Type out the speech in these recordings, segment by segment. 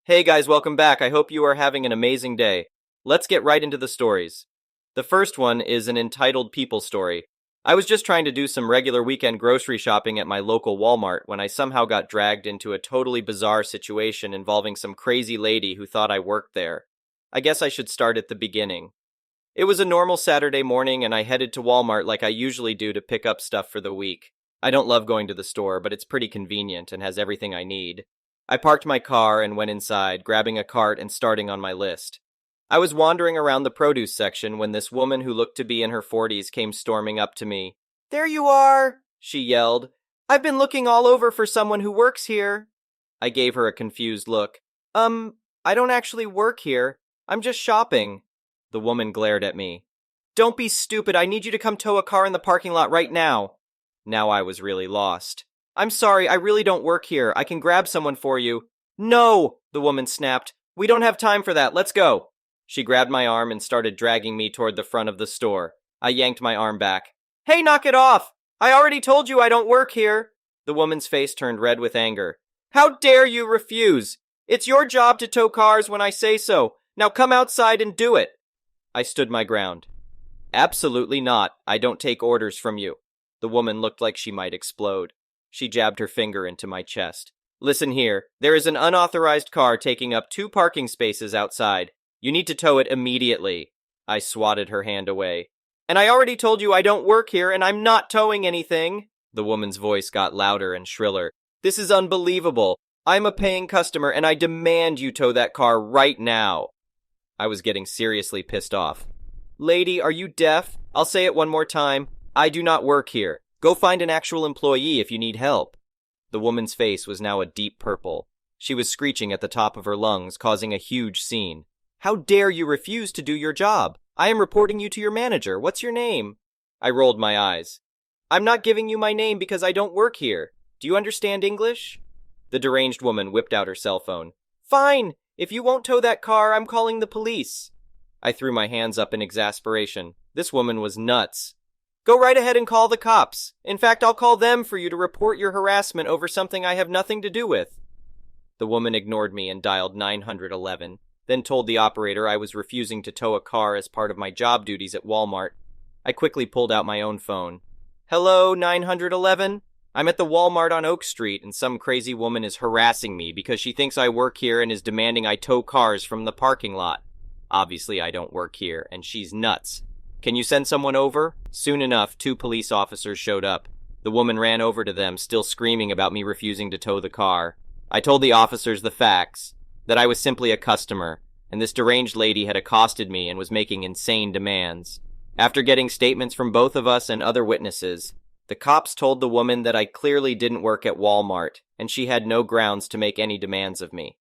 Hey guys, welcome back. I hope you are having an amazing day. Let's get right into the stories. The first one is an entitled People story. I was just trying to do some regular weekend grocery shopping at my local Walmart when I somehow got dragged into a totally bizarre situation involving some crazy lady who thought I worked there. I guess I should start at the beginning. It was a normal Saturday morning and I headed to Walmart like I usually do to pick up stuff for the week. I don't love going to the store, but it's pretty convenient and has everything I need. I parked my car and went inside, grabbing a cart and starting on my list. I was wandering around the produce section when this woman who looked to be in her 40s came storming up to me. "There you are," she yelled. "I've been looking all over for someone who works here." I gave her a confused look. I don't actually work here. I'm just shopping." The woman glared at me. "Don't be stupid. I need you to come tow a car in the parking lot right now." Now I was really lost. "I'm sorry, I really don't work here. I can grab someone for you." "No!" the woman snapped. "We don't have time for that. Let's go." She grabbed my arm and started dragging me toward the front of the store. I yanked my arm back. "Hey, knock it off! I already told you I don't work here." The woman's face turned red with anger. "How dare you refuse? It's your job to tow cars when I say so. Now come outside and do it." I stood my ground. "Absolutely not. I don't take orders from you." The woman looked like she might explode. She jabbed her finger into my chest. "Listen here, there is an unauthorized car taking up 2 parking spaces outside. You need to tow it immediately." I swatted her hand away. "And I already told you I don't work here and I'm not towing anything." The woman's voice got louder and shriller. "This is unbelievable. I'm a paying customer and I demand you tow that car right now." I was getting seriously pissed off. "Lady, are you deaf? I'll say it one more time. I do not work here. Go find an actual employee if you need help." The woman's face was now a deep purple. She was screeching at the top of her lungs, causing a huge scene. "How dare you refuse to do your job? I am reporting you to your manager. What's your name?" I rolled my eyes. "I'm not giving you my name because I don't work here. Do you understand English?" The deranged woman whipped out her cell phone. "Fine! If you won't tow that car, I'm calling the police." I threw my hands up in exasperation. This woman was nuts. "Go right ahead and call the cops. In fact, I'll call them for you to report your harassment over something I have nothing to do with." The woman ignored me and dialed 911, then told the operator I was refusing to tow a car as part of my job duties at Walmart. I quickly pulled out my own phone. "Hello, 911? I'm at the Walmart on Oak Street and some crazy woman is harassing me because she thinks I work here and is demanding I tow cars from the parking lot. Obviously, I don't work here, and she's nuts. Can you send someone over?" Soon enough, 2 police officers showed up. The woman ran over to them, still screaming about me refusing to tow the car. I told the officers the facts, that I was simply a customer, and this deranged lady had accosted me and was making insane demands. After getting statements from both of us and other witnesses, the cops told the woman that I clearly didn't work at Walmart, and she had no grounds to make any demands of me.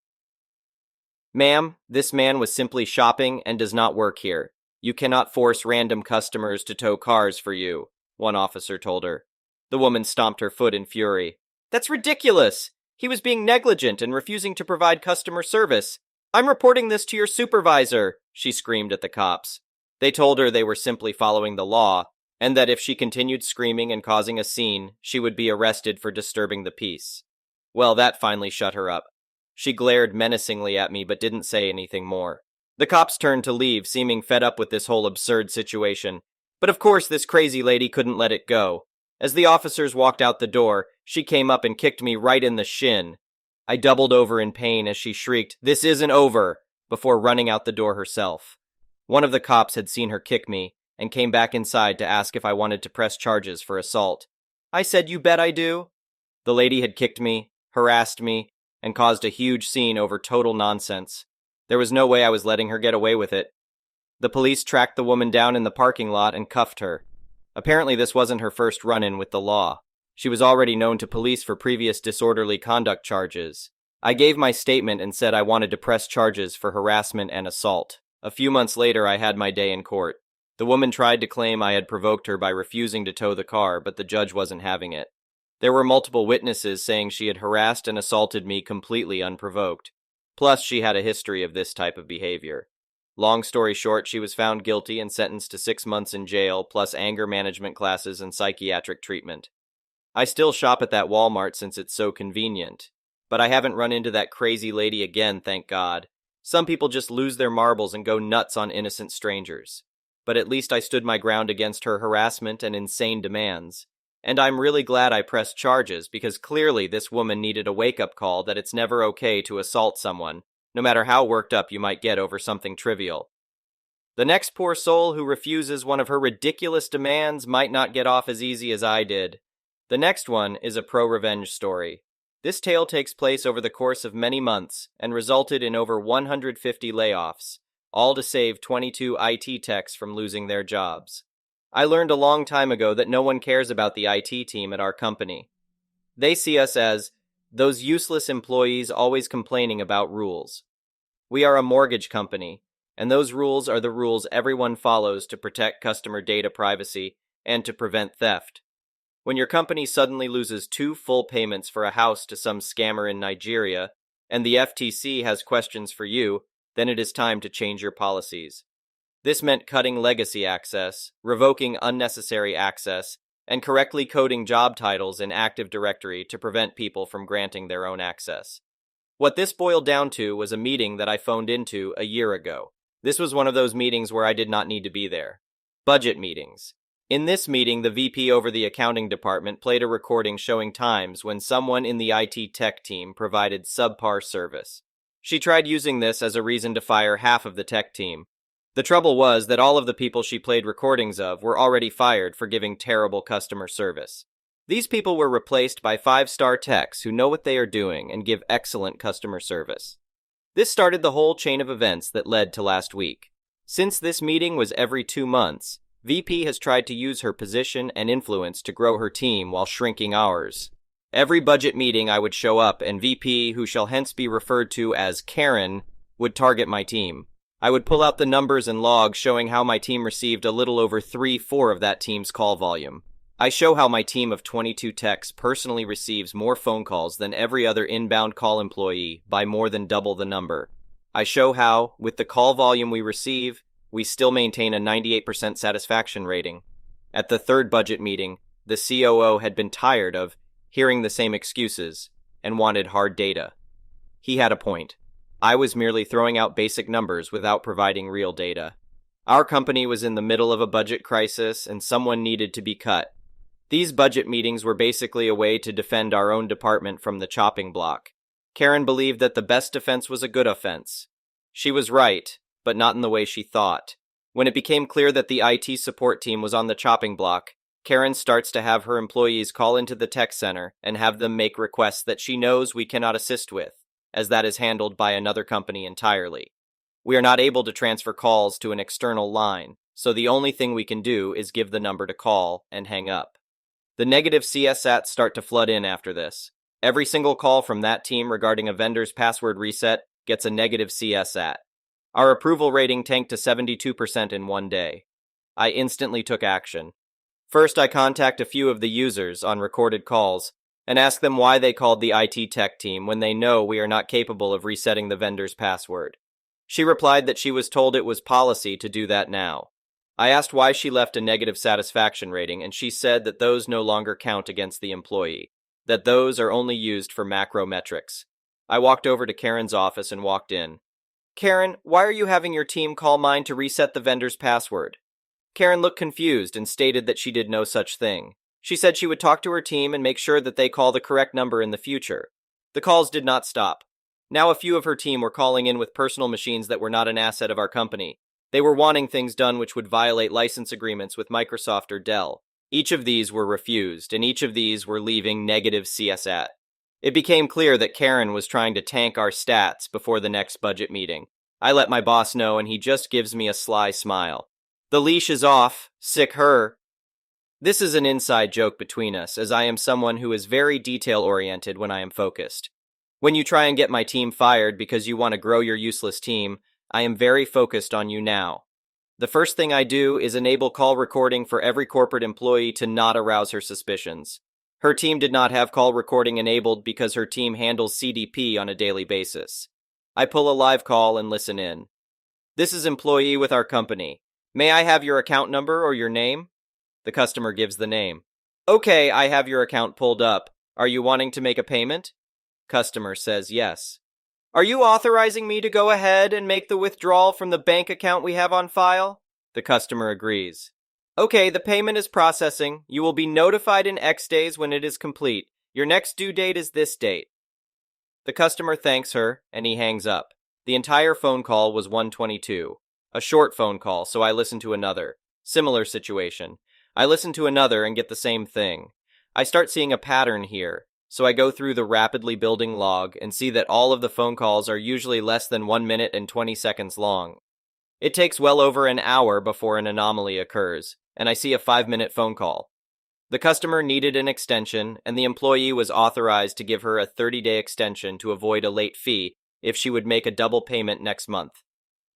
"Ma'am, this man was simply shopping and does not work here. You cannot force random customers to tow cars for you," one officer told her. The woman stomped her foot in fury. "That's ridiculous! He was being negligent and refusing to provide customer service. I'm reporting this to your supervisor," she screamed at the cops. They told her they were simply following the law, and that if she continued screaming and causing a scene, she would be arrested for disturbing the peace. Well, that finally shut her up. She glared menacingly at me but didn't say anything more. The cops turned to leave, seeming fed up with this whole absurd situation. But of course this crazy lady couldn't let it go. As the officers walked out the door, she came up and kicked me right in the shin. I doubled over in pain as she shrieked, "This isn't over," before running out the door herself. One of the cops had seen her kick me, and came back inside to ask if I wanted to press charges for assault. I said, "You bet I do." The lady had kicked me, harassed me, and caused a huge scene over total nonsense. There was no way I was letting her get away with it. The police tracked the woman down in the parking lot and cuffed her. Apparently this wasn't her first run-in with the law. She was already known to police for previous disorderly conduct charges. I gave my statement and said I wanted to press charges for harassment and assault. A few months later, I had my day in court. The woman tried to claim I had provoked her by refusing to tow the car, but the judge wasn't having it. There were multiple witnesses saying she had harassed and assaulted me completely unprovoked. Plus, she had a history of this type of behavior. Long story short, she was found guilty and sentenced to 6 months in jail, plus anger management classes and psychiatric treatment. I still shop at that Walmart since it's so convenient. but I haven't run into that crazy lady again, thank God. Some people just lose their marbles and go nuts on innocent strangers. But at least I stood my ground against her harassment and insane demands. And I'm really glad I pressed charges because clearly this woman needed a wake-up call that it's never okay to assault someone, no matter how worked up you might get over something trivial. The next poor soul who refuses one of her ridiculous demands might not get off as easy as I did. The next one is a pro-revenge story. This tale takes place over the course of many months and resulted in over 150 layoffs, all to save 22 IT techs from losing their jobs. I learned a long time ago that no one cares about the IT team at our company. They see us as those useless employees always complaining about rules. We are a mortgage company, and those rules are the rules everyone follows to protect customer data privacy and to prevent theft. When your company suddenly loses 2 full payments for a house to some scammer in Nigeria, and the FTC has questions for you, then it is time to change your policies. This meant cutting legacy access, revoking unnecessary access, and correctly coding job titles in Active Directory to prevent people from granting their own access. What this boiled down to was a meeting that I phoned into a year ago. This was one of those meetings where I did not need to be there. Budget meetings. In this meeting, the VP over the accounting department played a recording showing times when someone in the IT tech team provided subpar service. She tried using this as a reason to fire half of the tech team. The trouble was that all of the people she played recordings of were already fired for giving terrible customer service. These people were replaced by 5-star techs who know what they are doing and give excellent customer service. This started the whole chain of events that led to last week. Since this meeting was every 2 months, VP has tried to use her position and influence to grow her team while shrinking ours. Every budget meeting I would show up and VP, who shall hence be referred to as Karen, would target my team. I would pull out the numbers and logs showing how my team received a little over 3/4 of that team's call volume. I show how my team of 22 techs personally receives more phone calls than every other inbound call employee by more than double the number. I show how, with the call volume we receive, we still maintain a 98% satisfaction rating. At the 3rd budget meeting, the COO had been tired of hearing the same excuses and wanted hard data. He had a point. I was merely throwing out basic numbers without providing real data. Our company was in the middle of a budget crisis and someone needed to be cut. These budget meetings were basically a way to defend our own department from the chopping block. Karen believed that the best defense was a good offense. She was right, but not in the way she thought. When it became clear that the IT support team was on the chopping block, Karen starts to have her employees call into the tech center and have them make requests that she knows we cannot assist with, as that is handled by another company entirely. We are not able to transfer calls to an external line, so the only thing we can do is give the number to call and hang up. The negative CSATs start to flood in after this. Every single call from that team regarding a vendor's password reset gets a negative CSAT. Our approval rating tanked to 72% in one day. I instantly took action. First, I contact a few of the users on recorded calls and ask them why they called the IT tech team when they know we are not capable of resetting the vendor's password. She replied that she was told it was policy to do that now. I asked why she left a negative satisfaction rating, and she said that those no longer count against the employee, that those are only used for macro metrics. I walked over to Karen's office and walked in. Karen, why are you having your team call mine to reset the vendor's password? Karen looked confused and stated that she did no such thing. She said she would talk to her team and make sure that they call the correct number in the future. The calls did not stop. Now a few of her team were calling in with personal machines that were not an asset of our company. They were wanting things done which would violate license agreements with Microsoft or Dell. Each of these were refused, and each of these were leaving negative CSAT. It became clear that Karen was trying to tank our stats before the next budget meeting. I let my boss know, and he just gives me a sly smile. The leash is off. Sick her. This is an inside joke between us, as I am someone who is very detail-oriented when I am focused. When you try and get my team fired because you want to grow your useless team, I am very focused on you now. The first thing I do is enable call recording for every corporate employee to not arouse her suspicions. Her team did not have call recording enabled because her team handles CDP on a daily basis. I pull a live call and listen in. This is employee with our company. May I have your account number or your name? The customer gives the name. Okay, I have your account pulled up. Are you wanting to make a payment? Customer says yes. Are you authorizing me to go ahead and make the withdrawal from the bank account we have on file? The customer agrees. Okay, the payment is processing. You will be notified in X days when it is complete. Your next due date is this date. The customer thanks her, and he hangs up. The entire phone call was 122. A short phone call, so I listen to another. Similar situation. I listen to another and get the same thing. I start seeing a pattern here, so I go through the rapidly building log and see that all of the phone calls are usually less than 1 minute and 20 seconds long. It takes well over an hour before an anomaly occurs, and I see a 5-minute phone call. The customer needed an extension, and the employee was authorized to give her a 30-day extension to avoid a late fee if she would make a double payment next month.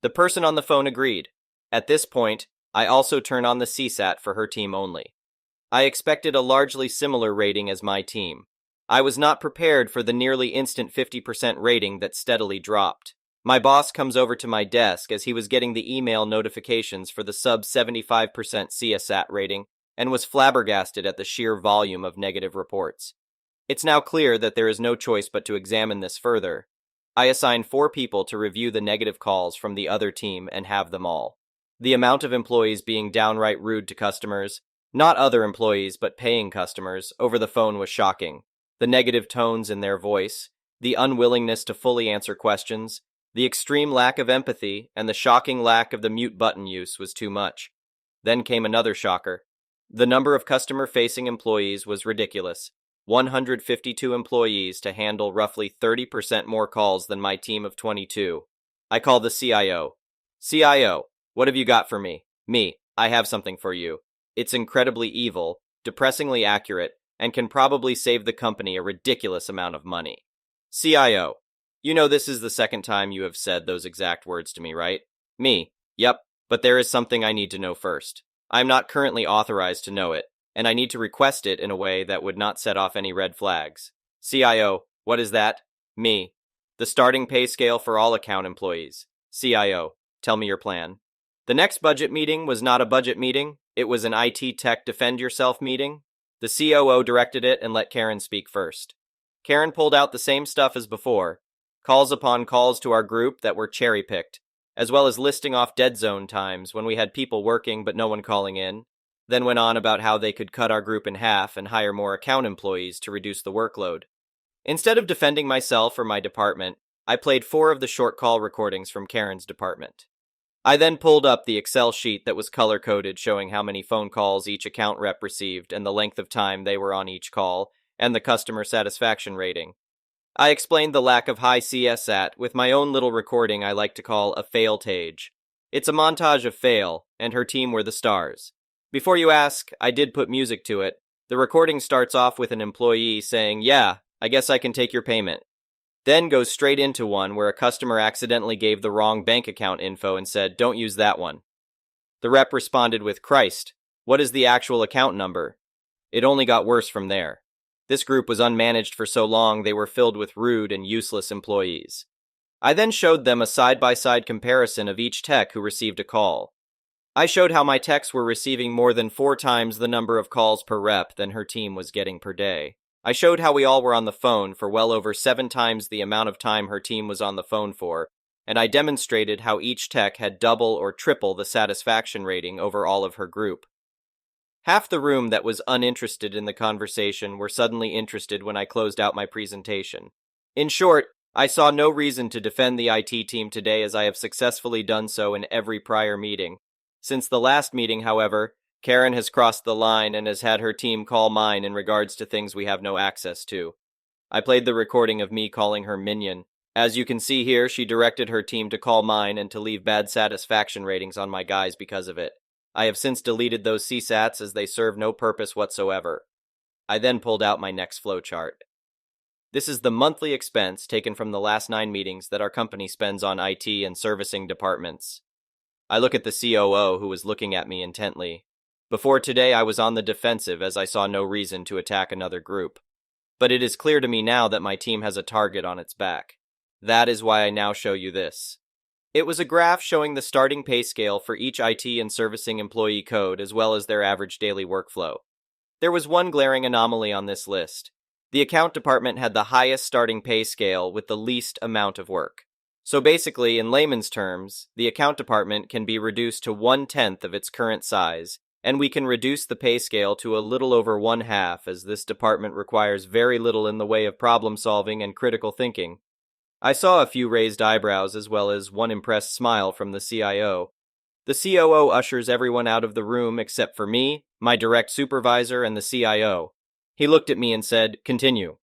The person on the phone agreed. At this point, I also turn on the CSAT for her team only. I expected a largely similar rating as my team. I was not prepared for the nearly instant 50% rating that steadily dropped. My boss comes over to my desk as he was getting the email notifications for the sub 75% CSAT rating and was flabbergasted at the sheer volume of negative reports. It's now clear that there is no choice but to examine this further. I assign 4 people to review the negative calls from the other team and have them all. The amount of employees being downright rude to customers, not other employees but paying customers, over the phone was shocking. The negative tones in their voice, the unwillingness to fully answer questions, the extreme lack of empathy, and the shocking lack of the mute button use was too much. Then came another shocker. The number of customer-facing employees was ridiculous. 152 employees to handle roughly 30% more calls than my team of 22. I call the CIO. CIO, what have you got for me? Me, I have something for you. It's incredibly evil, depressingly accurate, and can probably save the company a ridiculous amount of money. CIO, you know this is the second time you have said those exact words to me, right? Me, yep, but there is something I need to know first. I am not currently authorized to know it, and I need to request it in a way that would not set off any red flags. CIO, what is that? Me, the starting pay scale for all account employees. CIO, tell me your plan. The next budget meeting was not a budget meeting, it was an IT tech defend yourself meeting. The COO directed it and let Karen speak first. Karen pulled out the same stuff as before, calls upon calls to our group that were cherry-picked, as well as listing off dead zone times when we had people working but no one calling in, then went on about how they could cut our group in half and hire more account employees to reduce the workload. Instead of defending myself or my department, I played 4 of the short call recordings from Karen's department. I then pulled up the Excel sheet that was color-coded showing how many phone calls each account rep received and the length of time they were on each call, and the customer satisfaction rating. I explained the lack of high CSAT with my own little recording I like to call a fail-tage. It's a montage of fail, and her team were the stars. Before you ask, I did put music to it. The recording starts off with an employee saying, "Yeah, I guess I can take your payment." Then goes straight into one where a customer accidentally gave the wrong bank account info and said, "Don't use that one." The rep responded with, "Christ, what is the actual account number?" It only got worse from there. This group was unmanaged for so long they were filled with rude and useless employees. I then showed them a side-by-side comparison of each tech who received a call. I showed how my techs were receiving more than 4 times the number of calls per rep than her team was getting per day. I showed how we all were on the phone for well over 7 times the amount of time her team was on the phone for, and I demonstrated how each tech had double or triple the satisfaction rating over all of her group. Half the room that was uninterested in the conversation were suddenly interested when I closed out my presentation. In short, I saw no reason to defend the IT team today as I have successfully done so in every prior meeting. Since the last meeting, however, Karen has crossed the line and has had her team call mine in regards to things we have no access to. I played the recording of me calling her minion. As you can see here, she directed her team to call mine and to leave bad satisfaction ratings on my guys because of it. I have since deleted those CSATs as they serve no purpose whatsoever. I then pulled out my next flowchart. This is the monthly expense taken from the last 9 meetings that our company spends on IT and servicing departments. I look at the COO who was looking at me intently. Before today, I was on the defensive as I saw no reason to attack another group. But it is clear to me now that my team has a target on its back. That is why I now show you this. It was a graph showing the starting pay scale for each IT and servicing employee code as well as their average daily workflow. There was one glaring anomaly on this list. The account department had the highest starting pay scale with the least amount of work. So basically, in layman's terms, the account department can be reduced to 1/10 of its current size, and we can reduce the pay scale to a little over 1/2, as this department requires very little in the way of problem solving and critical thinking. I saw a few raised eyebrows as well as one impressed smile from the CIO. The COO ushers everyone out of the room except for me, my direct supervisor, and the CIO. He looked at me and said, "Continue.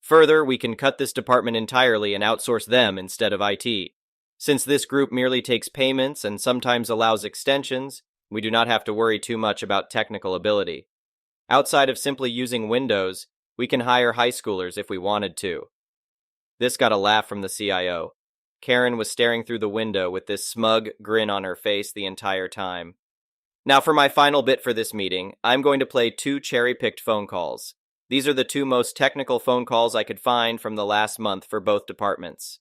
Further, we can cut this department entirely and outsource them instead of IT. Since this group merely takes payments and sometimes allows extensions, we do not have to worry too much about technical ability. Outside of simply using Windows, we can hire high schoolers if we wanted to." This got a laugh from the CIO. Karen was staring through the window with this smug grin on her face the entire time. Now for my final bit for this meeting, I'm going to play 2 cherry-picked phone calls. These are the 2 most technical phone calls I could find from the last month for both departments.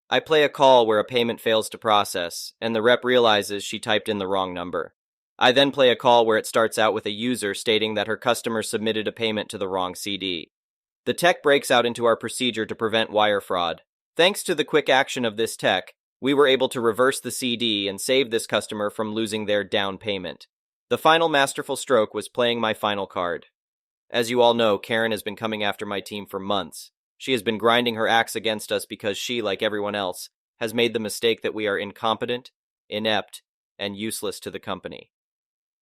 I play a call where a payment fails to process, and the rep realizes she typed in the wrong number. I then play a call where it starts out with a user stating that her customer submitted a payment to the wrong CD. The tech breaks out into our procedure to prevent wire fraud. Thanks to the quick action of this tech, we were able to reverse the CD and save this customer from losing their down payment. The final masterful stroke was playing my final card. As you all know, Karen has been coming after my team for months. She has been grinding her axe against us because she, like everyone else, has made the mistake that we are incompetent, inept, and useless to the company.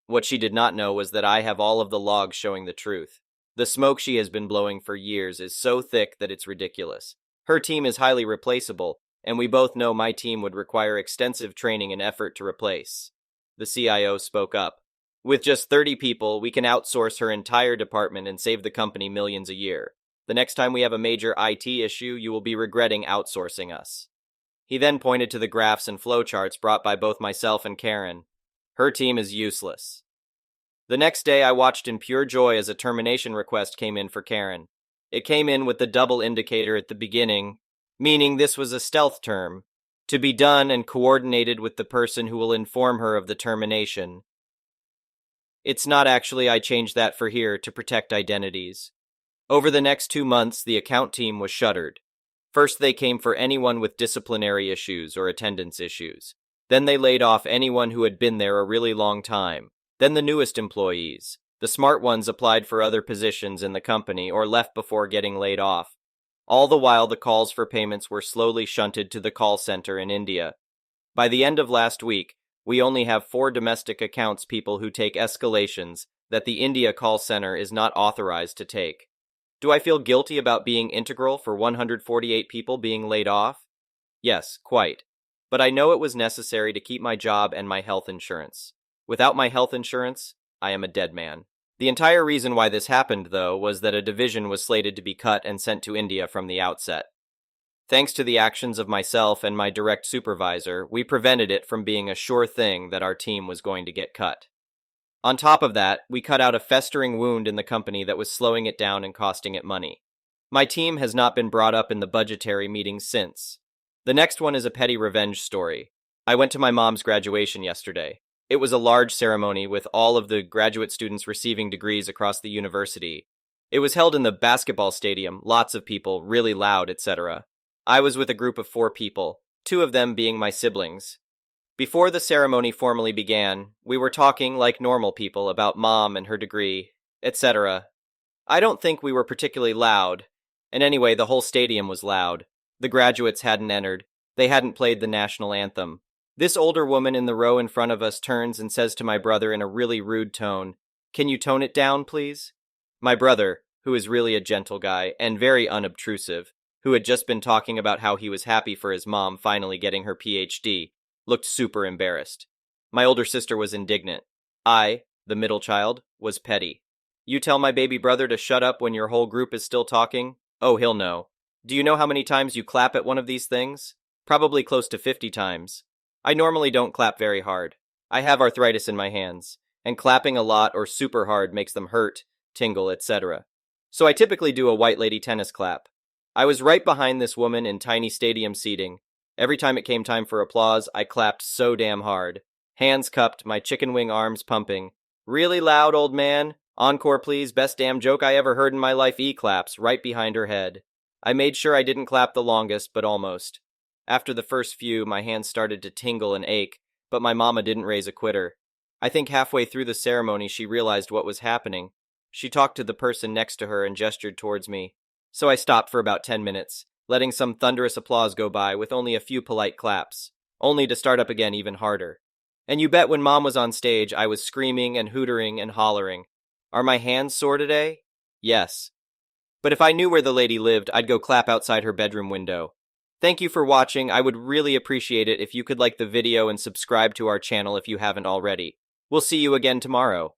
What she did not know was that I have all of the logs showing the truth. The smoke she has been blowing for years is so thick that it's ridiculous. Her team is highly replaceable, and we both know my team would require extensive training and effort to replace. The CIO spoke up. With just 30 people, we can outsource her entire department and save the company millions a year. The next time we have a major IT issue, you will be regretting outsourcing us. He then pointed to the graphs and flowcharts brought by both myself and Karen. Her team is useless. The next day, I watched in pure joy as a termination request came in for Karen. It came in with the double indicator at the beginning, meaning this was a stealth term, to be done and coordinated with the person who will inform her of the termination. It's not actually, I changed that for here to protect identities. Over the next 2 months, the account team was shuttered. First, they came for anyone with disciplinary issues or attendance issues. Then they laid off anyone who had been there a really long time. Then the newest employees. The smart ones applied for other positions in the company or left before getting laid off. All the while, the calls for payments were slowly shunted to the call center in India. By the end of last week, we only have 4 domestic accounts people who take escalations that the India call center is not authorized to take. Do I feel guilty about being integral for 148 people being laid off? Yes, quite. But I know it was necessary to keep my job and my health insurance. Without my health insurance, I am a dead man. The entire reason why this happened, though, was that a division was slated to be cut and sent to India from the outset. Thanks to the actions of myself and my direct supervisor, we prevented it from being a sure thing that our team was going to get cut. On top of that, we cut out a festering wound in the company that was slowing it down and costing it money. My team has not been brought up in the budgetary meetings since. The next one is a petty revenge story. I went to my mom's graduation yesterday. It was a large ceremony with all of the graduate students receiving degrees across the university. It was held in the basketball stadium, lots of people, really loud, etc. I was with a group of 4 people, 2 of them being my siblings. Before the ceremony formally began, we were talking like normal people about mom and her degree, etc. I don't think we were particularly loud, and anyway, the whole stadium was loud. The graduates hadn't entered. They hadn't played the national anthem. This older woman in the row in front of us turns and says to my brother in a really rude tone, "Can you tone it down, please?" My brother, who is really a gentle guy and very unobtrusive, who had just been talking about how he was happy for his mom finally getting her PhD, looked super embarrassed. My older sister was indignant. I, the middle child, was petty. You tell my baby brother to shut up when your whole group is still talking? Oh, he'll know. Do you know how many times you clap at one of these things? Probably close to 50 times. I normally don't clap very hard. I have arthritis in my hands, and clapping a lot or super hard makes them hurt, tingle, etc. So I typically do a white lady tennis clap. I was right behind this woman in tiny stadium seating. Every time it came time for applause, I clapped so damn hard. Hands cupped, my chicken wing arms pumping. Really loud, old man? Encore, please. Best damn joke I ever heard in my life. E claps, right behind her head. I made sure I didn't clap the longest, but almost. After the first few, my hands started to tingle and ache, but my mama didn't raise a quitter. I think halfway through the ceremony she realized what was happening. She talked to the person next to her and gestured towards me. So I stopped for about 10 minutes, letting some thunderous applause go by with only a few polite claps, only to start up again even harder. And you bet when Mom was on stage, I was screaming and hootering and hollering. Are my hands sore today? Yes. But if I knew where the lady lived, I'd go clap outside her bedroom window. Thank you for watching. I would really appreciate it if you could like the video and subscribe to our channel if you haven't already. We'll see you again tomorrow.